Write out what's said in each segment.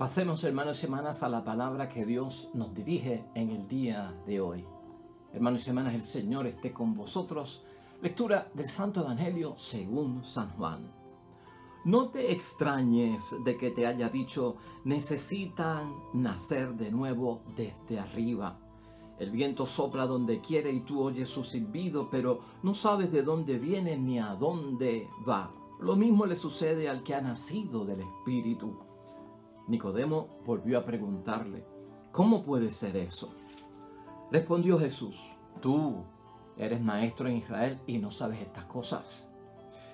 Pasemos, hermanos y hermanas, a la palabra que Dios nos dirige en el día de hoy. Hermanos y hermanas, el Señor esté con vosotros. Lectura del Santo Evangelio según San Juan. No te extrañes de que te haya dicho, necesitan nacer de nuevo desde arriba. El viento sopla donde quiere y tú oyes su silbido, pero no sabes de dónde viene ni a dónde va. Lo mismo le sucede al que ha nacido del Espíritu. Nicodemo volvió a preguntarle, ¿cómo puede ser eso? Respondió Jesús, tú eres maestro en Israel y no sabes estas cosas.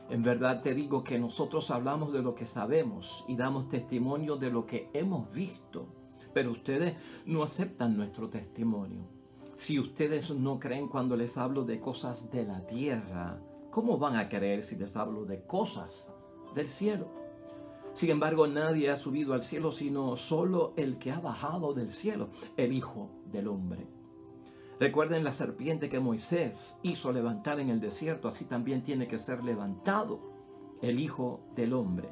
En verdad te digo que nosotros hablamos de lo que sabemos y damos testimonio de lo que hemos visto, pero ustedes no aceptan nuestro testimonio. Si ustedes no creen cuando les hablo de cosas de la tierra, ¿cómo van a creer si les hablo de cosas del cielo? Sin embargo, nadie ha subido al cielo sino solo el que ha bajado del cielo, el Hijo del Hombre. Recuerden la serpiente que Moisés hizo levantar en el desierto, así también tiene que ser levantado el Hijo del Hombre.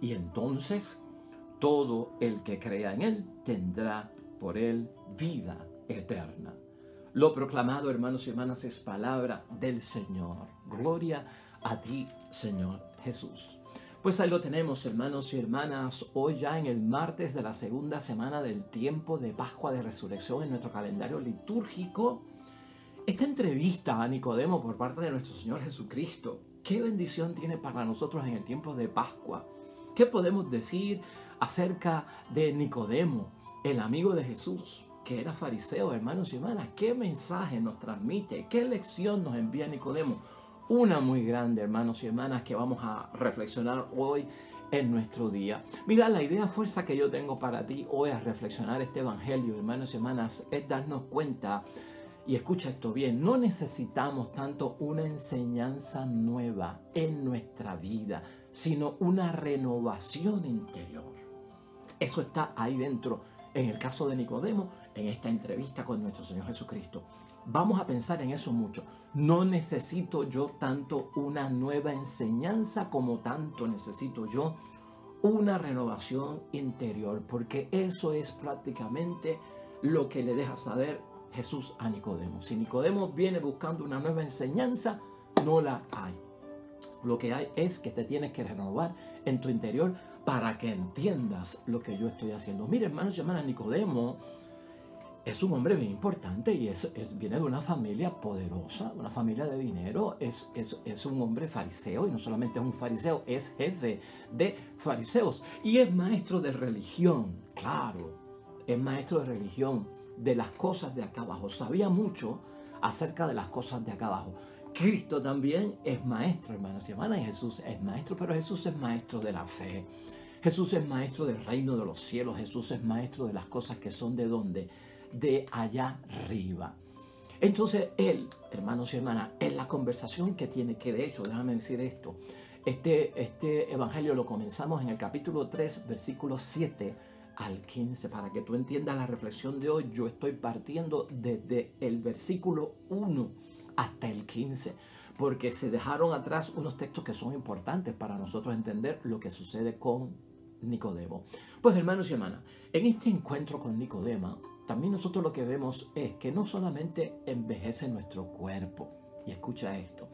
Y entonces todo el que crea en él tendrá por él vida eterna. Lo proclamado, hermanos y hermanas, es palabra del Señor. Gloria a ti, Señor Jesús. Pues ahí lo tenemos, hermanos y hermanas, hoy ya en el martes de la segunda semana del tiempo de Pascua de Resurrección en nuestro calendario litúrgico. Esta entrevista a Nicodemo por parte de nuestro Señor Jesucristo, ¿qué bendición tiene para nosotros en el tiempo de Pascua? ¿Qué podemos decir acerca de Nicodemo, el amigo de Jesús, que era fariseo, hermanos y hermanas? ¿Qué mensaje nos transmite? ¿Qué lección nos envía Nicodemo? Una muy grande, hermanos y hermanas, que vamos a reflexionar hoy en nuestro día. Mira, la idea fuerza que yo tengo para ti hoy a reflexionar este evangelio, hermanos y hermanas, es darnos cuenta, y escucha esto bien, no necesitamos tanto una enseñanza nueva en nuestra vida, sino una renovación interior. Eso está ahí dentro, en el caso de Nicodemo, en esta entrevista con nuestro Señor Jesucristo. Vamos a pensar en eso mucho. No necesito yo tanto una nueva enseñanza como tanto necesito yo una renovación interior, porque eso es prácticamente lo que le deja saber Jesús a Nicodemo. Si Nicodemo viene buscando una nueva enseñanza, no la hay. Lo que hay es que te tienes que renovar en tu interior para que entiendas lo que yo estoy haciendo. Mire, hermanos y hermanas, Nicodemo es un hombre bien importante y viene de una familia poderosa, una familia de dinero, es un hombre fariseo y no solamente es un fariseo, es jefe de fariseos y es maestro de religión, claro, es maestro de religión de las cosas de acá abajo, sabía mucho acerca de las cosas de acá abajo. Cristo también es maestro, hermanos y hermanas, y Jesús es maestro, pero Jesús es maestro de la fe. Jesús es maestro del reino de los cielos, Jesús es maestro de las cosas que son de ¿dónde? De allá arriba. Entonces él, hermanos y hermanas, en la conversación que tiene, que de hecho, déjame decir esto, este evangelio lo comenzamos en el capítulo 3, versículos 7 al 15, para que tú entiendas la reflexión de hoy. Yo estoy partiendo desde el versículo 1 hasta el 15, porque se dejaron atrás unos textos que son importantes para nosotros entender lo que sucede con Nicodemo. Pues, hermanos y hermanas, en este encuentro con Nicodemo, también nosotros lo que vemos es que no solamente envejece nuestro cuerpo, y escucha esto,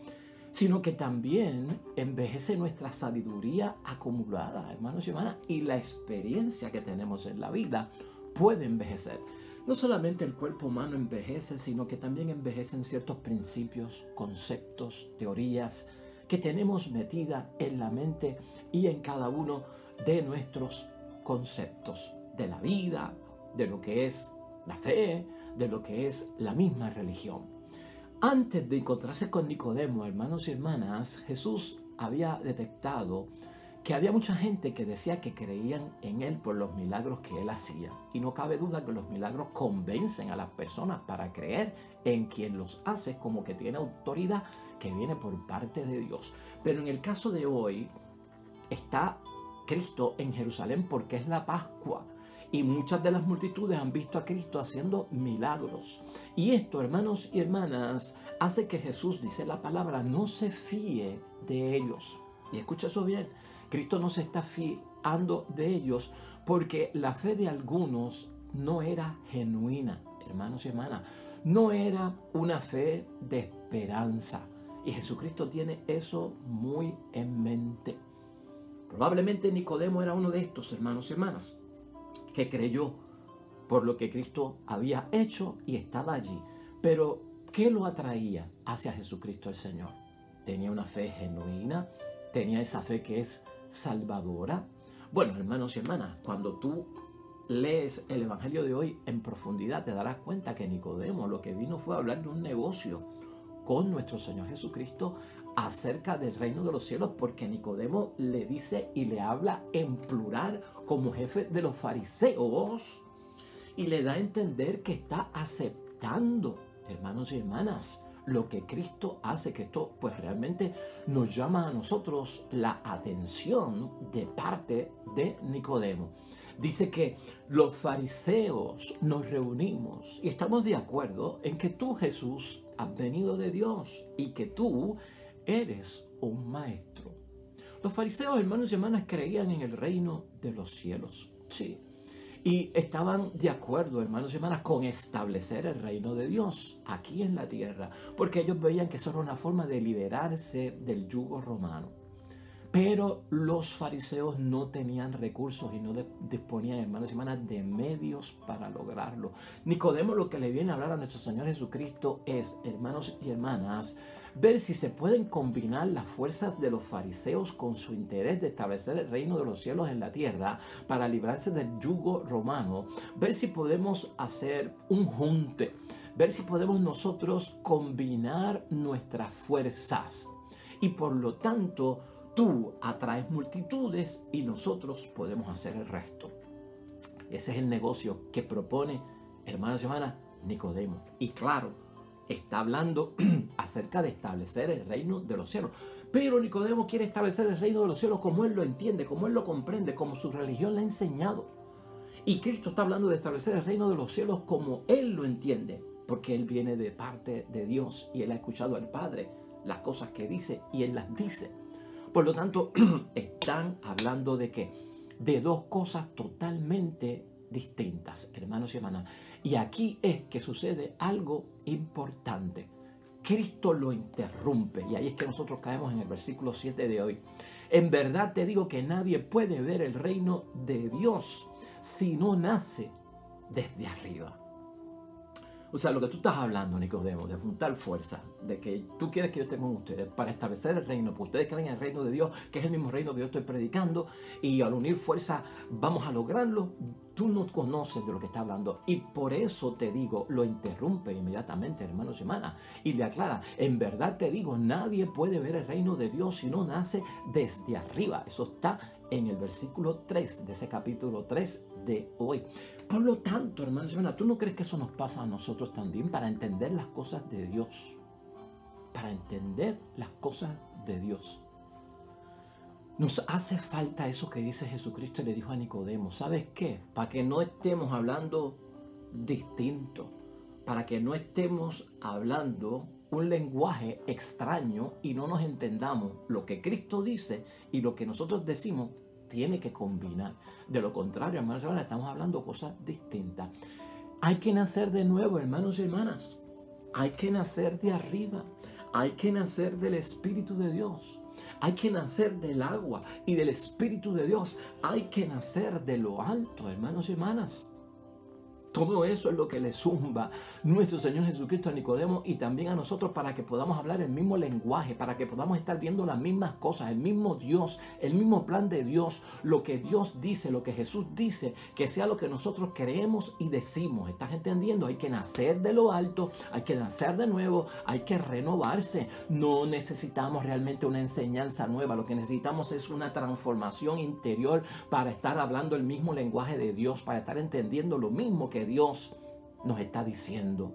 sino que también envejece nuestra sabiduría acumulada, hermanos y hermanas, y la experiencia que tenemos en la vida puede envejecer. No solamente el cuerpo humano envejece, sino que también envejecen ciertos principios, conceptos, teorías que tenemos metidas en la mente y en cada uno de nuestros conceptos de la vida, de lo que es la fe, de lo que es la misma religión. Antes de encontrarse con Nicodemo, hermanos y hermanas, Jesús había detectado que había mucha gente que decía que creían en él por los milagros que él hacía. Y no cabe duda que los milagros convencen a las personas para creer en quien los hace, como que tiene autoridad que viene por parte de Dios. Pero en el caso de hoy, está Cristo en Jerusalén porque es la Pascua. Y muchas de las multitudes han visto a Cristo haciendo milagros. Y esto, hermanos y hermanas, hace que Jesús, dice la palabra, no se fíe de ellos. Y escucha eso bien, Cristo no se está fiando de ellos porque la fe de algunos no era genuina, hermanos y hermanas. No era una fe de esperanza. Y Jesucristo tiene eso muy en mente. Probablemente Nicodemo era uno de estos, hermanos y hermanas, que creyó por lo que Cristo había hecho y estaba allí. Pero, ¿qué lo atraía hacia Jesucristo el Señor? Tenía una fe genuina, tenía esa fe que es salvadora. Bueno, hermanos y hermanas, cuando tú lees el Evangelio de hoy en profundidad, te darás cuenta que Nicodemo lo que vino fue a hablar de un negocio con nuestro Señor Jesucristo acerca del reino de los cielos, porque Nicodemo le dice y le habla en plural como jefe de los fariseos y le da a entender que está aceptando, hermanos y hermanas, lo que Cristo hace, que esto pues realmente nos llama a nosotros la atención de parte de Nicodemo. Dice que los fariseos nos reunimos y estamos de acuerdo en que tú, Jesús, has venido de Dios y que tú eres un maestro. Los fariseos, hermanos y hermanas, creían en el reino de los cielos. Sí. Y estaban de acuerdo, hermanos y hermanas, con establecer el reino de Dios aquí en la tierra, porque ellos veían que eso era una forma de liberarse del yugo romano. Pero los fariseos no tenían recursos y no disponían, hermanos y hermanas, de medios para lograrlo. Nicodemo lo que le viene a hablar a nuestro Señor Jesucristo es, hermanos y hermanas, ver si se pueden combinar las fuerzas de los fariseos con su interés de establecer el reino de los cielos en la tierra para librarse del yugo romano, ver si podemos hacer un junte, ver si podemos nosotros combinar nuestras fuerzas y por lo tanto tú atraes multitudes y nosotros podemos hacer el resto. Ese es el negocio que propone, hermanos y hermanas, Nicodemo. Y claro, está hablando acerca de establecer el reino de los cielos. Pero Nicodemo quiere establecer el reino de los cielos como él lo entiende, como él lo comprende, como su religión le ha enseñado. Y Cristo está hablando de establecer el reino de los cielos como él lo entiende, porque él viene de parte de Dios y él ha escuchado al Padre las cosas que dice y él las dice. Por lo tanto, están hablando de ¿qué? De dos cosas totalmente distintas, hermanos y hermanas. Y aquí es que sucede algo importante. Cristo lo interrumpe y ahí es que nosotros caemos en el versículo 7 de hoy. En verdad te digo que nadie puede ver el reino de Dios si no nace desde arriba. O sea, lo que tú estás hablando, Nicodemo, de juntar fuerza, de que tú quieres que yo esté con ustedes para establecer el reino, porque ustedes creen en el reino de Dios, que es el mismo reino que yo estoy predicando, y al unir fuerza vamos a lograrlo. Tú no conoces de lo que está hablando y por eso te digo, lo interrumpe inmediatamente, hermanos y hermanas, y le aclara, en verdad te digo, nadie puede ver el reino de Dios si no nace desde arriba. Eso está en el versículo 3 de ese capítulo 3 de hoy. Por lo tanto, hermanos y hermanas, ¿tú no crees que eso nos pasa a nosotros también para entender las cosas de Dios? Para entender las cosas de Dios. Nos hace falta eso que dice Jesucristo y le dijo a Nicodemo. ¿Sabes qué? Para que no estemos hablando distinto, para que no estemos hablando un lenguaje extraño y no nos entendamos lo que Cristo dice y lo que nosotros decimos, tiene que combinar. De lo contrario, hermanos y hermanas, estamos hablando cosas distintas. Hay que nacer de nuevo, hermanos y hermanas. Hay que nacer de arriba. Hay que nacer del Espíritu de Dios. Hay que nacer del agua y del Espíritu de Dios. Hay que nacer de lo alto, hermanos y hermanas. Todo eso es lo que le zumba nuestro Señor Jesucristo a Nicodemo y también a nosotros para que podamos hablar el mismo lenguaje, para que podamos estar viendo las mismas cosas, el mismo Dios, el mismo plan de Dios, lo que Dios dice, lo que Jesús dice, que sea lo que nosotros creemos y decimos. ¿Estás entendiendo? Hay que nacer de lo alto, hay que nacer de nuevo, hay que renovarse. No necesitamos realmente una enseñanza nueva, lo que necesitamos es una transformación interior para estar hablando el mismo lenguaje de Dios, para estar entendiendo lo mismo que Dios nos está diciendo.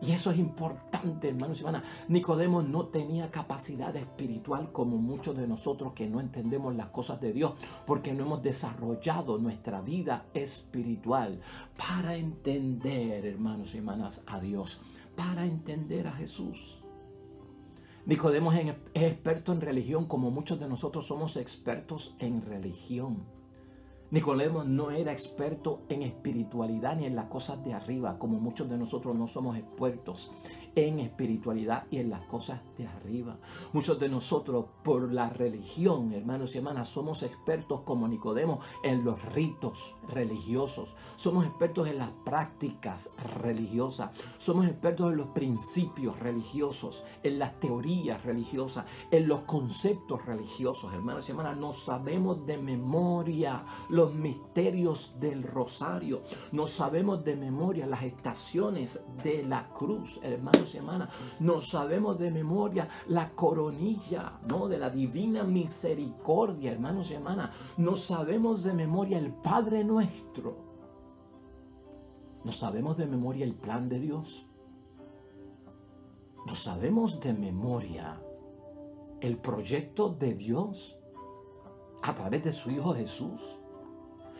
Y eso es importante, hermanos y hermanas. Nicodemo no tenía capacidad espiritual como muchos de nosotros que no entendemos las cosas de Dios, porque no hemos desarrollado nuestra vida espiritual para entender, hermanos y hermanas, a Dios, para entender a Jesús. Nicodemo es experto en religión como muchos de nosotros somos expertos en religión. Nicodemo no era experto en espiritualidad ni en las cosas de arriba, como muchos de nosotros no somos expertos en espiritualidad y en las cosas de arriba. Muchos de nosotros, por la religión, hermanos y hermanas, somos expertos como Nicodemo en los ritos religiosos. Somos expertos en las prácticas religiosas. Somos expertos en los principios religiosos, en las teorías religiosas, en los conceptos religiosos. Hermanos y hermanas, no sabemos de memoria los misterios del rosario. No sabemos de memoria las estaciones de la cruz, hermanos y hermanas. No sabemos de memoria la coronilla, ¿no?, de la divina misericordia, hermanos y hermanas. No sabemos de memoria el Padre Nuestro. No sabemos de memoria el plan de Dios. No sabemos de memoria el proyecto de Dios a través de su Hijo Jesús.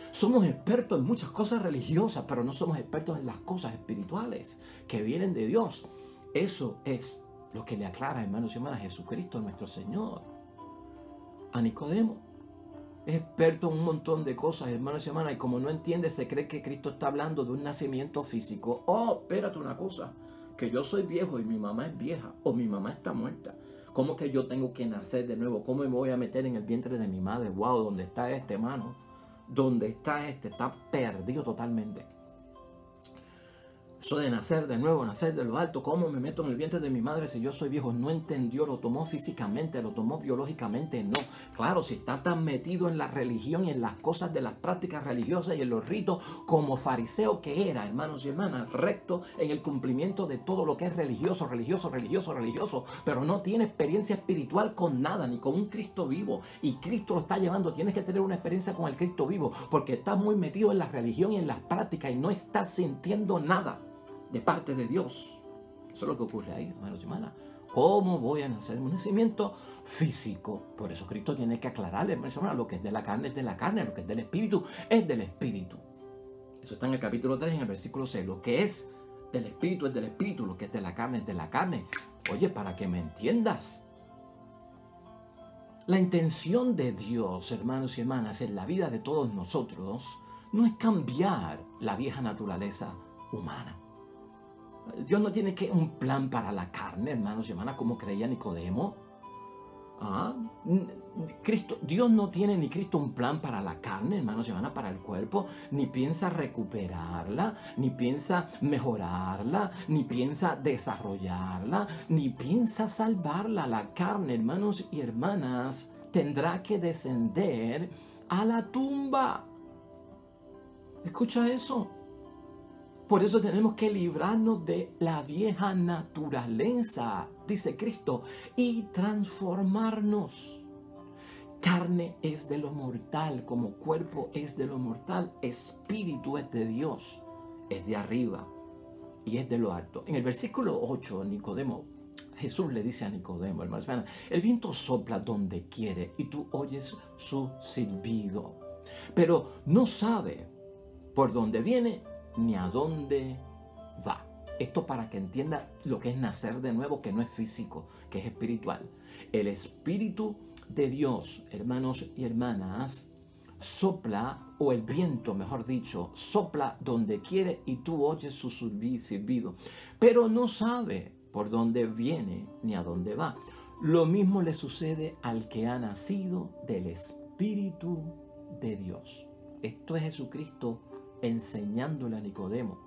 Somos expertos en muchas cosas religiosas, pero no somos expertos en las cosas espirituales que vienen de Dios. Eso es lo que le aclara, hermanos y hermanas, Jesucristo nuestro Señor a Nicodemo. Es experto en un montón de cosas, hermanos y hermanas, y como no entiende, se cree que Cristo está hablando de un nacimiento físico. Oh, espérate una cosa, que yo soy viejo y mi mamá es vieja, o mi mamá está muerta. ¿Cómo que yo tengo que nacer de nuevo? ¿Cómo me voy a meter en el vientre de mi madre? Wow, ¿dónde está este, hermano? ¿Dónde está este? Está perdido totalmente. Eso de nacer de nuevo, nacer de lo alto, ¿cómo me meto en el vientre de mi madre si yo soy viejo? No entendió, lo tomó físicamente, lo tomó biológicamente, no. Claro, si está tan metido en la religión y en las cosas de las prácticas religiosas y en los ritos como fariseo que era, hermanos y hermanas, recto en el cumplimiento de todo lo que es religioso, pero no tiene experiencia espiritual con nada, ni con un Cristo vivo. Y Cristo lo está llevando, tienes que tener una experiencia con el Cristo vivo, porque estás muy metido en la religión y en las prácticas y no estás sintiendo nada de parte de Dios. Eso es lo que ocurre ahí, hermanos y hermanas. ¿Cómo voy a nacer? Un nacimiento físico. Por eso Cristo tiene que aclararle, hermanos y hermanas, lo que es de la carne es de la carne, lo que es del espíritu es del espíritu. Eso está en el capítulo 3, en el versículo 6. Lo que es del espíritu es del espíritu, lo que es de la carne es de la carne. Oye, para que me entiendas. La intención de Dios, hermanos y hermanas, en la vida de todos nosotros, no es cambiar la vieja naturaleza humana. Dios no tiene un plan para la carne, hermanos y hermanas, como creía Nicodemo. Dios no tiene ni Cristo un plan para la carne, hermanos y hermanas, para el cuerpo, ni piensa recuperarla, ni piensa mejorarla, ni piensa desarrollarla, ni piensa salvarla. La carne, hermanos y hermanas, tendrá que descender a la tumba. Escucha eso. Por eso tenemos que librarnos de la vieja naturaleza, dice Cristo, y transformarnos. Carne es de lo mortal, como cuerpo es de lo mortal, espíritu es de Dios, es de arriba y es de lo alto. En el versículo 8, Jesús le dice a Nicodemo, hermanos, el viento sopla donde quiere y tú oyes su silbido, pero no sabe por dónde viene ni a dónde va. Esto para que entienda lo que es nacer de nuevo, que no es físico, que es espiritual. El Espíritu de Dios, hermanos y hermanas, sopla, o el viento, mejor dicho, sopla donde quiere y tú oyes su silbido, pero no sabe por dónde viene ni a dónde va. Lo mismo le sucede al que ha nacido del Espíritu de Dios. Esto es Jesucristo enseñándole a Nicodemo.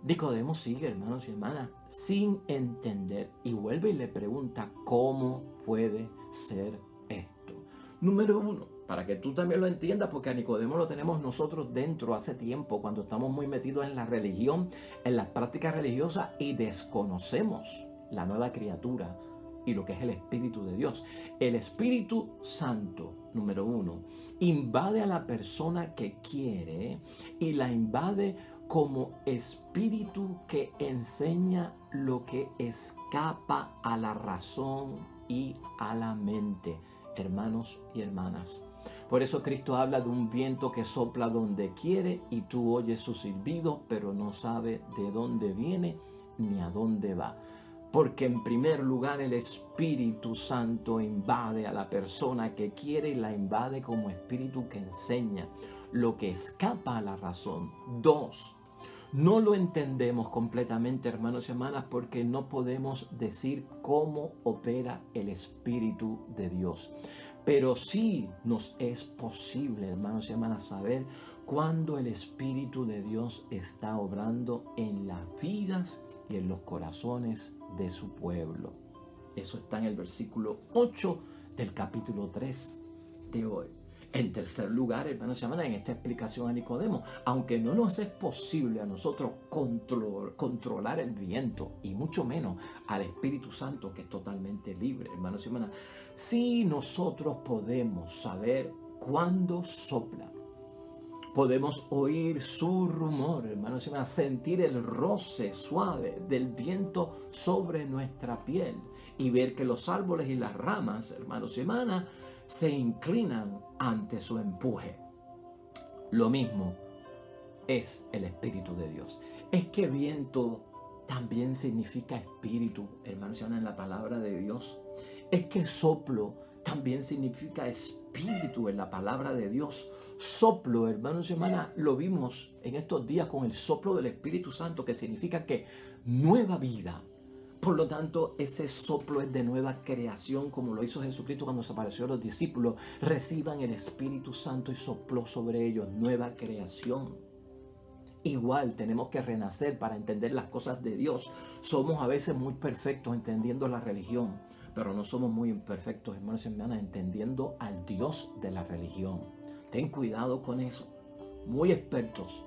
Nicodemo sigue, hermanos y hermanas, sin entender y vuelve y le pregunta cómo puede ser esto. Número 1, para que tú también lo entiendas, porque a Nicodemo lo tenemos nosotros dentro hace tiempo, cuando estamos muy metidos en la religión, en las prácticas religiosas y desconocemos la nueva criatura y lo que es el Espíritu de Dios. El Espíritu Santo, número 1, invade a la persona que quiere y la invade como espíritu que enseña lo que escapa a la razón y a la mente, hermanos y hermanas. Por eso Cristo habla de un viento que sopla donde quiere y tú oyes su silbido, pero no sabes de dónde viene ni a dónde va. Porque en primer lugar el Espíritu Santo invade a la persona que quiere y la invade como espíritu que enseña lo que escapa a la razón. 2. No lo entendemos completamente, hermanos y hermanas, porque no podemos decir cómo opera el Espíritu de Dios. Pero sí nos es posible, hermanos y hermanas, saber cuándo el Espíritu de Dios está obrando en las vidas y en los corazones de su pueblo. Eso está en el versículo 8 del capítulo 3 de hoy. En tercer lugar, hermanos y hermanas, en esta explicación a Nicodemo, aunque no nos es posible a nosotros controlar el viento y mucho menos al Espíritu Santo, que es totalmente libre, hermanos y hermanas, sí nosotros podemos saber cuándo sopla. Podemos oír su rumor, hermanos y hermanas, sentir el roce suave del viento sobre nuestra piel y ver que los árboles y las ramas, hermanos y hermanas, se inclinan ante su empuje. Lo mismo es el Espíritu de Dios. Es que viento también significa espíritu, hermanos y hermanas, en la palabra de Dios. Es que soplo también significa espíritu en la palabra de Dios. Soplo, hermanos y hermanas, lo vimos en estos días con el soplo del Espíritu Santo, que significa que nueva vida. Por lo tanto, ese soplo es de nueva creación, como lo hizo Jesucristo cuando se apareció a los discípulos. Reciban el Espíritu Santo y sopló sobre ellos nueva creación. Igual tenemos que renacer para entender las cosas de Dios. Somos a veces muy perfectos entendiendo la religión, pero no somos muy imperfectos, hermanos y hermanas, entendiendo al Dios de la religión. Ten cuidado con eso. Muy expertos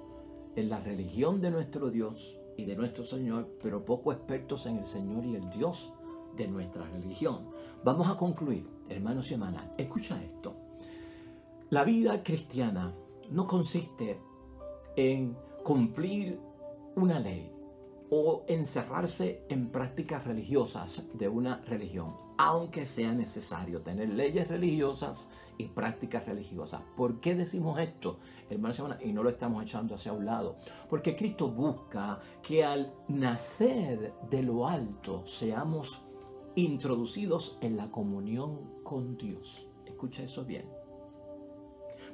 en la religión de nuestro Dios y de nuestro Señor, pero poco expertos en el Señor y el Dios de nuestra religión. Vamos a concluir, hermanos y hermanas. Escucha esto. La vida cristiana no consiste en cumplir una ley o encerrarse en prácticas religiosas de una religión, aunque sea necesario tener leyes religiosas y prácticas religiosas. ¿Por qué decimos esto, hermanos y hermanas? Y no lo estamos echando hacia un lado. Porque Cristo busca que al nacer de lo alto seamos introducidos en la comunión con Dios. Escucha eso bien.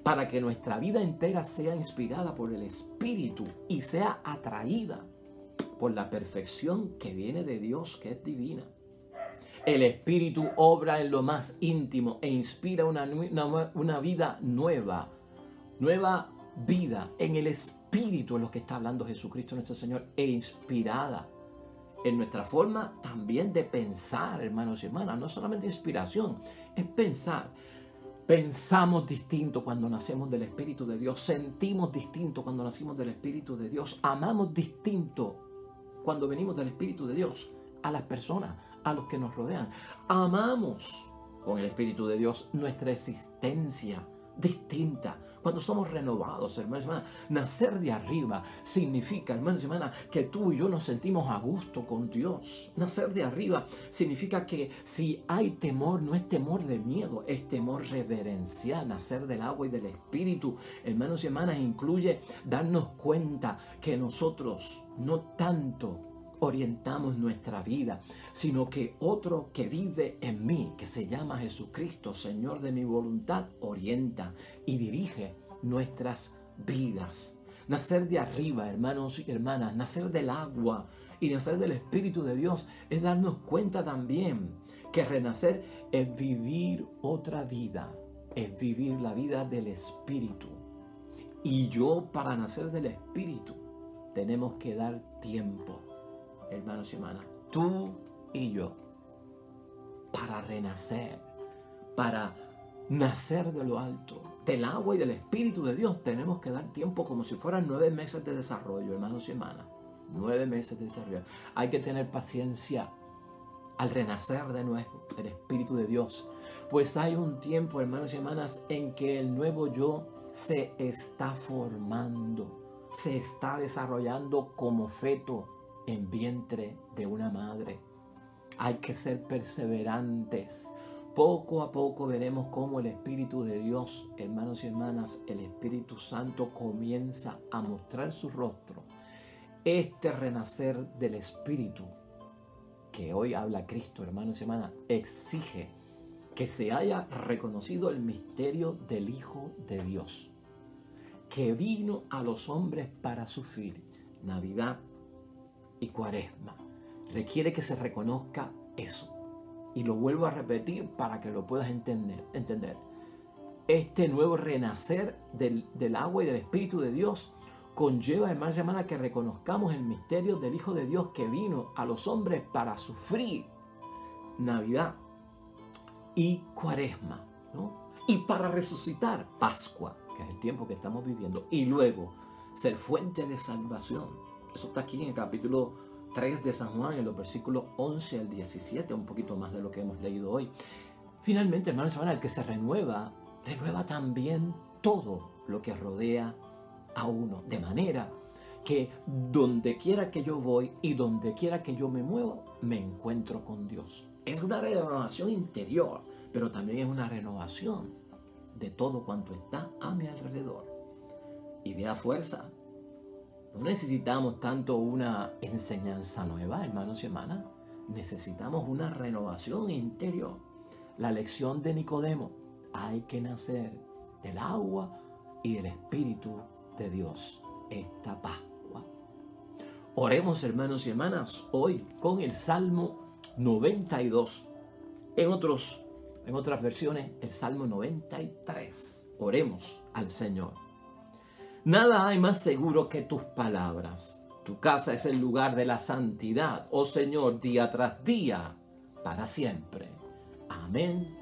Para que nuestra vida entera sea inspirada por el Espíritu y sea atraída por la perfección que viene de Dios, que es divina. El Espíritu obra en lo más íntimo e inspira una vida nueva vida en el Espíritu, en lo que está hablando Jesucristo nuestro Señor, e inspirada en nuestra forma también de pensar, hermanos y hermanas. No solamente inspiración, es pensar. Pensamos distinto cuando nacemos del Espíritu de Dios, sentimos distinto cuando nacimos del Espíritu de Dios, amamos distinto cuando venimos del Espíritu de Dios a las personas, a los que nos rodean. Amamos con el Espíritu de Dios nuestra existencia distinta. Cuando somos renovados, hermanos y hermanas, nacer de arriba significa, hermanos y hermanas, que tú y yo nos sentimos a gusto con Dios. Nacer de arriba significa que si hay temor, no es temor de miedo, es temor reverencial. Nacer del agua y del Espíritu, hermanos y hermanas, incluye darnos cuenta que nosotros no tanto orientamos nuestra vida, sino que otro que vive en mí, que se llama Jesucristo, Señor de mi voluntad, orienta y dirige nuestras vidas. Nacer de arriba, hermanos y hermanas, nacer del agua y nacer del Espíritu de Dios es darnos cuenta también que renacer es vivir otra vida, es vivir la vida del Espíritu. Y yo, para nacer del Espíritu, tenemos que dar tiempo, hermanos y hermanas, tú y yo, para renacer, para nacer de lo alto, del agua y del Espíritu de Dios. Tenemos que dar tiempo como si fueran 9 meses de desarrollo, hermanos y hermanas. 9 meses de desarrollo. Hay que tener paciencia al renacer de nuevo del Espíritu de Dios. Pues hay un tiempo, hermanos y hermanas, en que el nuevo yo se está formando, se está desarrollando como feto en vientre de una madre. Hay que ser perseverantes. Poco a poco veremos cómo el Espíritu de Dios, hermanos y hermanas, el Espíritu Santo comienza a mostrar su rostro. Este renacer del Espíritu que hoy habla Cristo, hermanos y hermanas, exige que se haya reconocido el misterio del Hijo de Dios, que vino a los hombres para sufrir. Navidad y Cuaresma requiere que se reconozca eso. Y lo vuelvo a repetir para que lo puedas entender. Este nuevo renacer del agua y del Espíritu de Dios conlleva, hermanos y hermanas, que reconozcamos el misterio del Hijo de Dios que vino a los hombres para sufrir. Navidad y Cuaresma, ¿no? Y para resucitar, Pascua, que es el tiempo que estamos viviendo, y luego ser fuente de salvación. Eso está aquí en el capítulo 3 de San Juan, en los versículos 11 al 17, un poquito más de lo que hemos leído hoy. Finalmente, hermanos y hermanas, el que se renueva también todo lo que rodea a uno, de manera que donde quiera que yo voy y donde quiera que yo me muevo, me encuentro con Dios. Es una renovación interior, pero también es una renovación de todo cuanto está a mi alrededor. Y de la fuerza, no necesitamos tanto una enseñanza nueva, hermanos y hermanas. Necesitamos una renovación interior. La lección de Nicodemo: hay que nacer del agua y del Espíritu de Dios. Esta Pascua. Oremos, hermanos y hermanas, hoy con el Salmo 92. En otras versiones, el Salmo 93. Oremos al Señor. Nada hay más seguro que tus palabras. Tu casa es el lugar de la santidad, oh Señor, día tras día, para siempre. Amén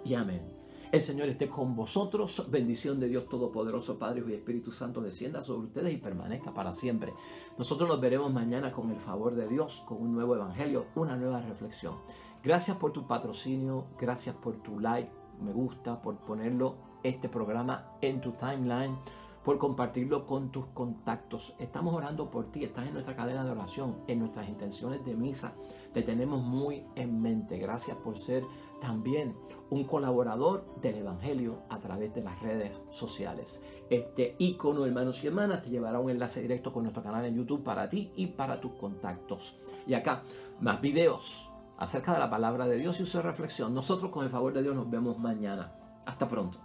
y amén. El Señor esté con vosotros. Bendición de Dios Todopoderoso, Padre y Espíritu Santo, descienda sobre ustedes y permanezca para siempre. Nosotros nos veremos mañana con el favor de Dios, con un nuevo evangelio, una nueva reflexión. Gracias por tu patrocinio, gracias por tu like, me gusta, por ponerlo, este programa, en tu timeline, por compartirlo con tus contactos. Estamos orando por ti, estás en nuestra cadena de oración, en nuestras intenciones de misa. Te tenemos muy en mente. Gracias por ser también un colaborador del Evangelio a través de las redes sociales. Este icono, hermanos y hermanas, te llevará un enlace directo con nuestro canal en YouTube para ti y para tus contactos. Y acá, más videos acerca de la palabra de Dios y su reflexión. Nosotros, con el favor de Dios, nos vemos mañana. Hasta pronto.